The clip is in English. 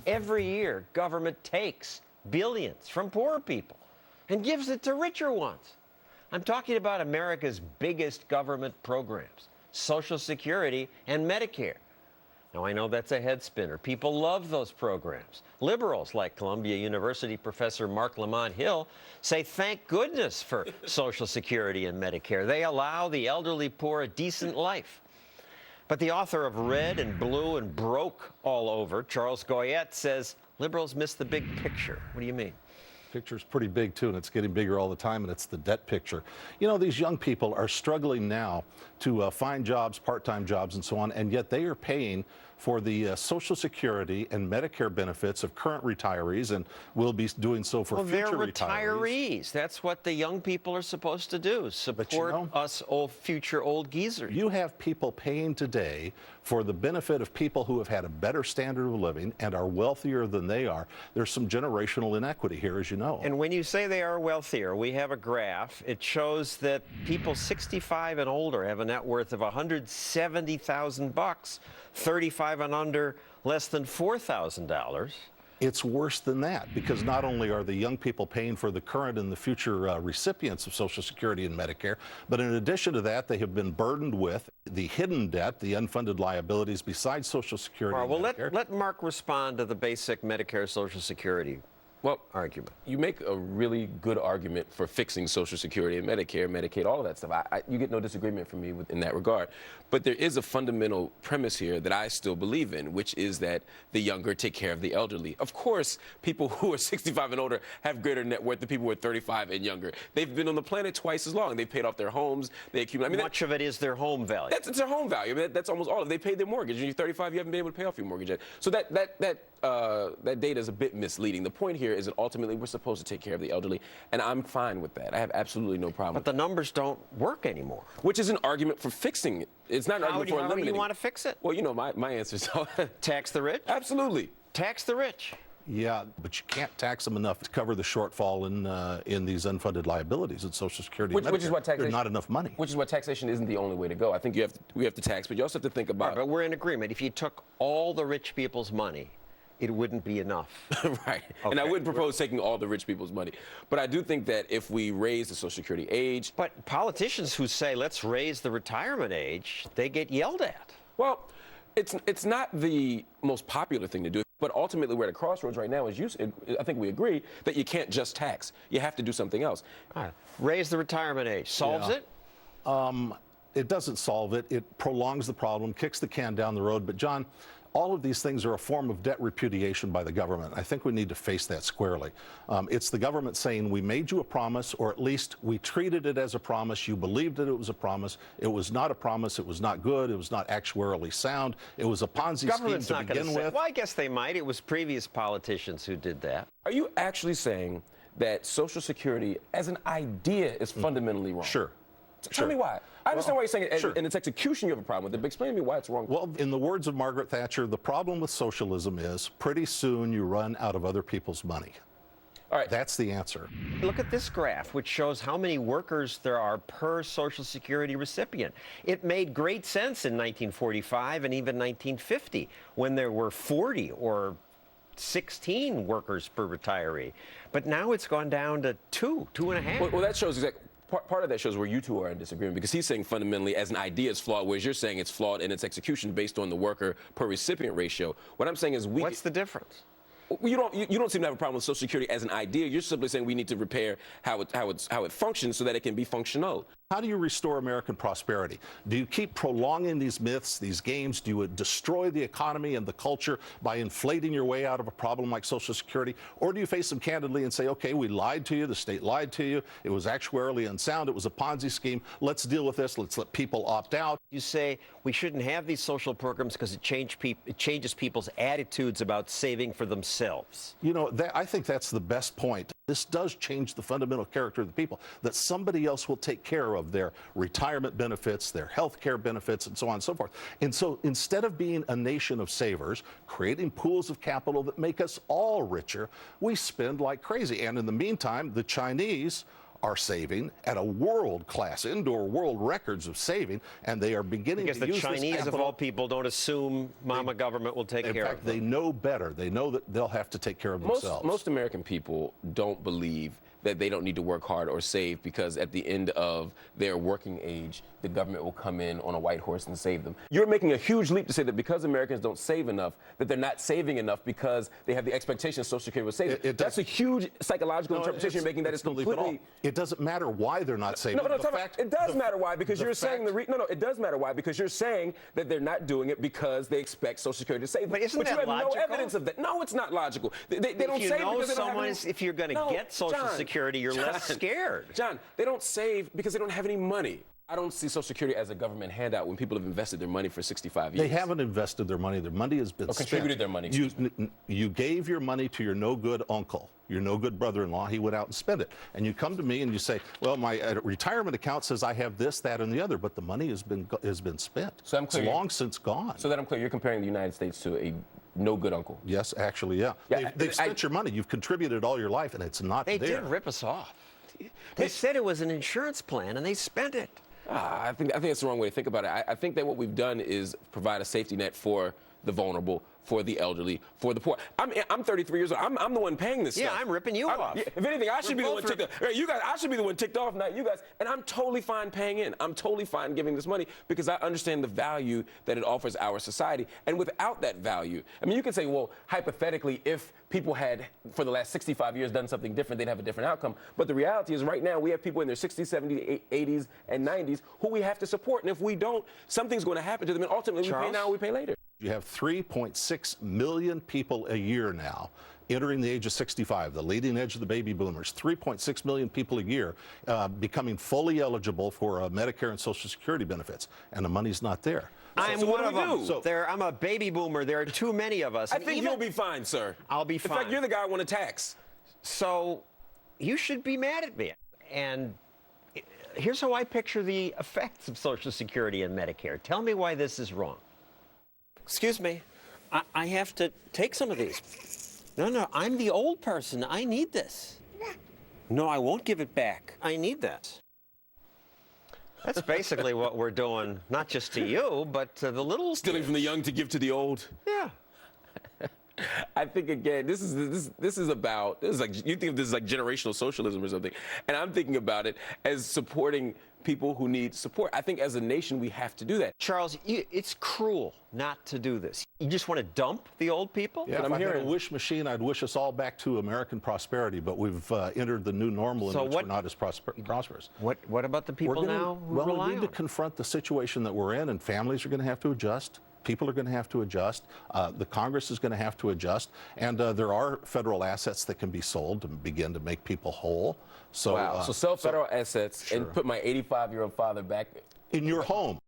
Every year, government takes billions from poor people and gives it to richer ones. I'm talking about America's biggest government programs, Social Security and Medicare. Now, I know that's a head spinner. People love those programs. Liberals like Columbia University professor Mark Lamont Hill say thank goodness for Social Security and Medicare. They allow the elderly poor a decent life. But the author of Red and Blue and Broke All Over, Charles Goyette, says liberals miss the big picture. What do you mean? Picture's pretty big, too, and it's getting bigger all the time, and it's the debt picture. You know, these young people are struggling now to find jobs, part-time jobs, and so on, and yet they are paying for the Social Security and Medicare benefits of current retirees, and will be doing so for future they're retirees. That's what the young people are supposed to do, support us future old geezers. You have people paying today for the benefit of people who have had a better standard of living and are wealthier than they are. There's some generational inequity here, as you know. And when you say they are wealthier, we have a graph. It shows that people 65 and older have a net worth of $170,000, 35 and under less than $4,000. It's worse than that, because not only are the young people paying for the current and the future recipients of Social Security and Medicare, but in addition to that, they have been burdened with the hidden debt, the unfunded liabilities besides Social Security and Medicare. Let Mark respond to the basic Medicare Social Security argument. You make a really good argument for fixing Social Security and Medicare, Medicaid, all of that stuff. You get no disagreement from me in that regard. But there is a fundamental premise here that I still believe in, which is that the younger take care of the elderly. Of course, people who are 65 and older have greater net worth than people who are 35 and younger. They've been on the planet twice as long. They've paid off their homes. They accumulate. Much of it is their home value. It's their home value. I mean, that's almost all of it. They paid their mortgage. When you're 35, you haven't been able to pay off your mortgage yet. So that data is a bit misleading. The point here is that ultimately we're supposed to take care of the elderly, and I'm fine with that. I have absolutely no problem. But the numbers don't work anymore. Which is an argument for fixing it. It's not an argument for eliminating it. How do you want to fix it? Well, you know, my answer is tax the rich? Absolutely. Tax the rich. Yeah, but you can't tax them enough to cover the shortfall in these unfunded liabilities in Social Security. Which is what taxation. There's not enough money. Which is what taxation isn't the only way to go. I think we have to tax, but you also have to think about. Right, but we're in agreement. If you took all the rich people's money, it wouldn't be enough. Right. Okay. And I wouldn't propose taking all the rich people's money. But I do think that if we raise the Social Security age. But politicians who say, let's raise the retirement age, they get yelled at. Well, it's not the most popular thing to do. But ultimately, we're at a crossroads right now. I think we agree that you can't just tax. You have to do something else. All right. Raise the retirement age. Solves it? It doesn't solve it. It prolongs the problem, kicks the can down the road. But, John, all of these things are a form of debt repudiation by the government. I think we need to face that squarely. It's the government saying, we made you a promise, or at least we treated it as a promise. You believed that it was a promise. It was not a promise. It was not good. It was not actuarially sound. It was a Ponzi scheme to begin with. Well, I guess they might. It was previous politicians who did that. Are you actually saying that Social Security as an idea is fundamentally wrong? Sure. Tell me why. I understand why you're saying it, in its execution you have a problem with it, but explain to me why it's wrong. Well, in the words of Margaret Thatcher, the problem with socialism is pretty soon you run out of other people's money. All right. That's the answer. Look at this graph, which shows how many workers there are per Social Security recipient. It made great sense in 1945 and even 1950, when there were 40 or 16 workers per retiree. But now it's gone down to 2.5. Well, that shows exactly. Part of that shows where you two are in disagreement, because he's saying fundamentally as an idea it's flawed, whereas you're saying it's flawed in its execution based on the worker per recipient ratio. What I'm saying is What's the difference? You don't seem to have a problem with Social Security as an idea. You're simply saying we need to repair how it functions so that it can be functional. How do you restore American prosperity? Do you keep prolonging these myths, these games? Do you destroy the economy and the culture by inflating your way out of a problem like Social Security? Or do you face them candidly and say, okay, we lied to you, the state lied to you, it was actuarially unsound, it was a Ponzi scheme, let's deal with this, let's let people opt out? You say we shouldn't have these social programs because it changes people's attitudes about saving for themselves. You know, I think that's the best point. This does change the fundamental character of the people, that somebody else will take care of their retirement benefits, their health care benefits, and so on and so forth. And so instead of being a nation of savers, creating pools of capital that make us all richer, we spend like crazy. And in the meantime, the Chinese are saving at a world-class, indoor world records of saving, and they are beginning because to use this Chinese, of capital. all people, don't assume Mama government will take care of them. In fact, they know better. They know that they'll have to take care of themselves. Most American people don't believe that they don't need to work hard or save because at the end of their working age, the government will come in on a white horse and save them. You're making a huge leap to say that because Americans don't save enough, that they're not saving enough because they have the expectation Social Security will save them. That's a huge psychological interpretation you're making that is completely... It doesn't matter why they're not saving. It does matter why, because you're saying it does matter why, because you're saying that they're not doing it because they expect Social Security to save them. But isn't you that have logical? no evidence of that. No, it's not logical. They don't save because they don't have any... If you're going to get Social Security, you're less scared. John, they don't save because they don't have any money. I don't see Social Security as a government handout when people have invested their money for 65 years. They haven't invested their money. Their money has been spent. Contributed their money. You gave your money to your no-good uncle, your no-good brother-in-law. He went out and spent it. And you come to me and you say, well, my retirement account says I have this, that, and the other, but the money has been spent. So I'm clear. It's long since gone. So that I'm clear, you're comparing the United States to a no-good uncle. Yes, actually, yeah. They've spent your money. You've contributed all your life, and it's not there. They did rip us off. They said it was an insurance plan, and they spent it. I think that's the wrong way to think about it. I think that what we've done is provide a safety net for the vulnerable, for the elderly, for the poor. I'm 33 years old. I'm the one paying this stuff. Yeah, I'm ripping you off. If anything, I should be the one ticked off. You guys, I should be the one ticked off, not you guys. And I'm totally fine paying in. I'm totally fine giving this money because I understand the value that it offers our society. And without that value, I mean, you could say, well, hypothetically, if people had, for the last 65 years, done something different, they'd have a different outcome. But the reality is right now we have people in their 60s, 70s, 80s, and 90s who we have to support. And if we don't, something's going to happen to them. And ultimately, we pay now, we pay later. You have 3.6 million people a year now entering the age of 65, the leading edge of the baby boomers. 3.6 million people a year becoming fully eligible for Medicare and Social Security benefits, and the money's not there. I'm one of them. I'm a baby boomer. There are too many of us. I think you'll be fine, sir. I'll be fine. In fact, you're the guy I want to tax. So you should be mad at me. And here's how I picture the effects of Social Security and Medicare. Tell me why this is wrong. Excuse me. I have to take some of these. No, I'm the old person. I need this. No, I won't give it back. I need that. That's basically what we're doing, not just to you, but to the little Stealing from the young to give to the old. Yeah. I think, again, this is like, you think of this as like generational socialism or something, and I'm thinking about it as supporting people who need support. I think as a nation we have to do that. Charles, it's cruel not to do this. You just want to dump the old people? Yeah, if I had a wish machine, I'd wish us all back to American prosperity, but we've entered the new normal in which we're not as prosperous. What about the people now who rely on it? Well, we need to confront the situation that we're in, and families are going to have to adjust. People are going to have to adjust. The Congress is going to have to adjust. And there are federal assets that can be sold to begin to make people whole. So, wow. So sell federal assets and put my 85-year-old father back in your home.